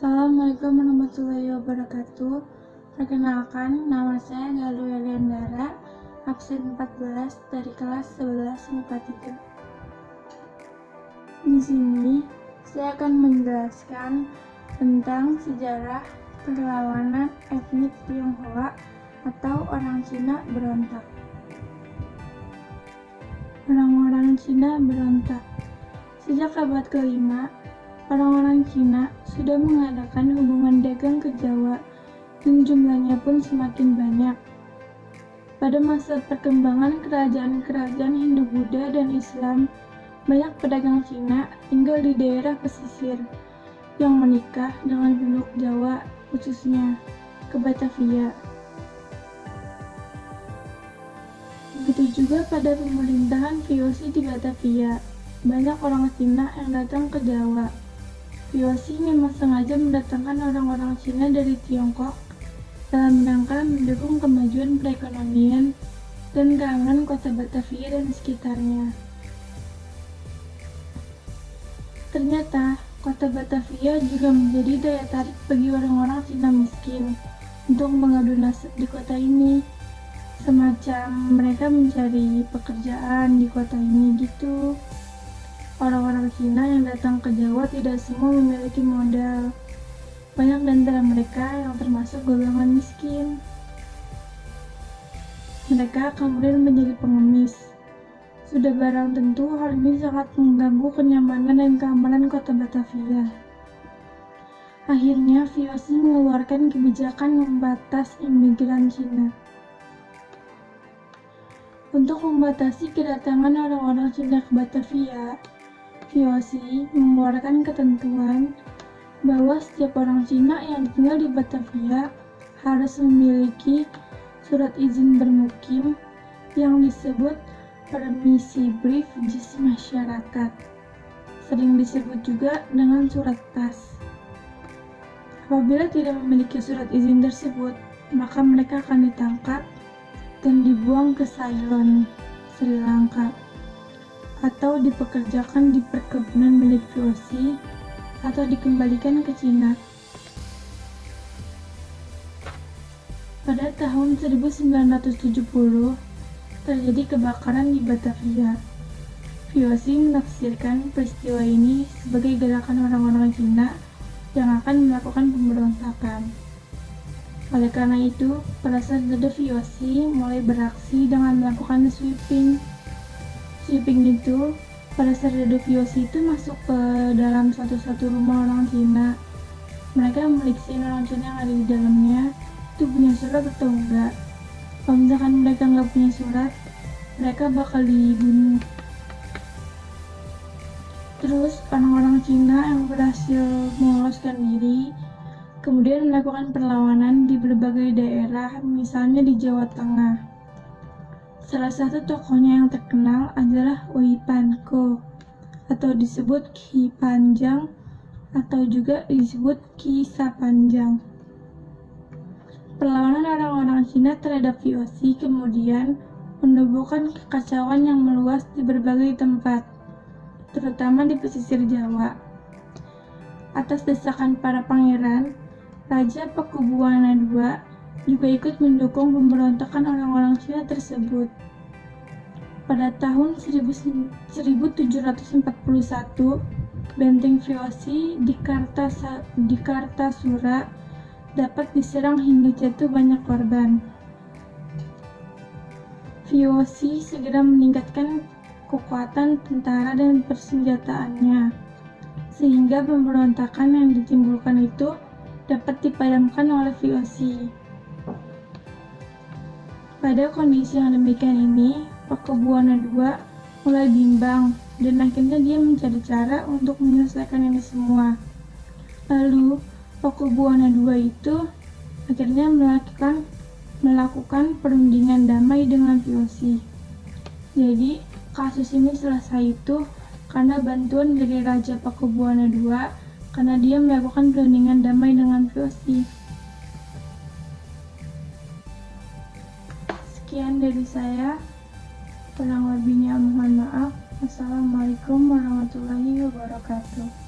Assalamualaikum warahmatullahi wabarakatuh. Perkenalkan, nama saya Galuh Eliandara, absen 14 dari kelas 11 MIPA 3. Di sini, saya akan menjelaskan tentang sejarah perlawanan etnik Tionghoa atau orang Cina berontak. Orang-orang Cina berontak. Sejak abad ke-5, orang-orang Cina sudah mengadakan hubungan dagang ke Jawa dan jumlahnya pun semakin banyak. Pada masa perkembangan kerajaan-kerajaan Hindu-Buddha dan Islam, banyak pedagang Cina tinggal di daerah pesisir yang menikah dengan penduduk Jawa, khususnya ke Batavia. Begitu juga pada pemerintahan VOC di Batavia, banyak orang Cina yang datang ke Jawa. VOC memang sengaja mendatangkan orang-orang Cina dari Tiongkok dalam rangka mendukung kemajuan perekonomian dan keamanan kota Batavia dan sekitarnya. Ternyata, kota Batavia juga menjadi daya tarik bagi orang-orang Cina miskin untuk mengadu nasib di kota ini. Semacam mereka mencari pekerjaan di kota ini gitu. Orang-orang Cina yang datang ke Jawa tidak semua memiliki modal. Banyak di antara mereka yang termasuk golongan miskin. Mereka kemudian menjadi pengemis. Sudah barang tentu hal ini sangat mengganggu kenyamanan dan keamanan kota Batavia. Akhirnya VOC mengeluarkan kebijakan membatas imigran Cina. Untuk membatasi kedatangan orang-orang Cina ke Batavia, VOC mengeluarkan ketentuan bahwa setiap orang Cina yang tinggal di Batavia harus memiliki surat izin bermukim yang disebut permisi brief JIS masyarakat, sering disebut juga dengan surat PAS. Apabila tidak memiliki surat izin tersebut, maka mereka akan ditangkap dan dibuang ke Ceylon, Sri Lanka, atau dipekerjakan di perkebunan milik VOC atau dikembalikan ke Cina. Pada tahun 1970, terjadi kebakaran di Batavia. VOC menafsirkan peristiwa ini sebagai gerakan orang-orang Cina yang akan melakukan pemberontakan. Oleh karena itu, para serdadu VOC mulai beraksi dengan melakukan sweeping. Sweeping itu, para serdadu VOC itu masuk ke dalam satu-satu rumah orang Cina. Mereka memeriksa orang Cina yang ada di dalamnya itu punya surat atau enggak. Kalau misalkan mereka nggak punya surat, mereka bakal dibunuh. Terus orang-orang Cina yang berhasil meloloskan diri kemudian melakukan perlawanan di berbagai daerah, misalnya di Jawa Tengah. Salah satu tokohnya yang terkenal adalah Ui Panko, atau disebut Ki Panjang, atau juga disebut Ki Sapanjang. Perlawanan orang-orang Cina terhadap VOC kemudian menimbulkan kekacauan yang meluas di berbagai tempat, terutama di pesisir Jawa. Atas desakan para pangeran, Raja Pakubuwana II juga ikut mendukung pemberontakan orang-orang Cina tersebut. Pada tahun 1741, benteng VOC di Kartasura dapat diserang hingga jatuh banyak korban. VOC segera meningkatkan kekuatan tentara dan persenjataannya, sehingga pemberontakan yang ditimbulkan itu dapat dipadamkan oleh VOC. Pada kondisi yang demikian ini, Pakubuwana II mulai bimbang dan akhirnya dia mencari cara untuk menyelesaikan ini semua. Lalu, Pakubuwana II itu akhirnya melakukan perundingan damai dengan VOC. Jadi, kasus ini selesai itu karena bantuan dari Raja Pakubuwana II, karena dia melakukan perundingan damai dengan VOC. Sekian dari saya, kurang lebihnya mohon maaf. Wassalamualaikum warahmatullahi wabarakatuh.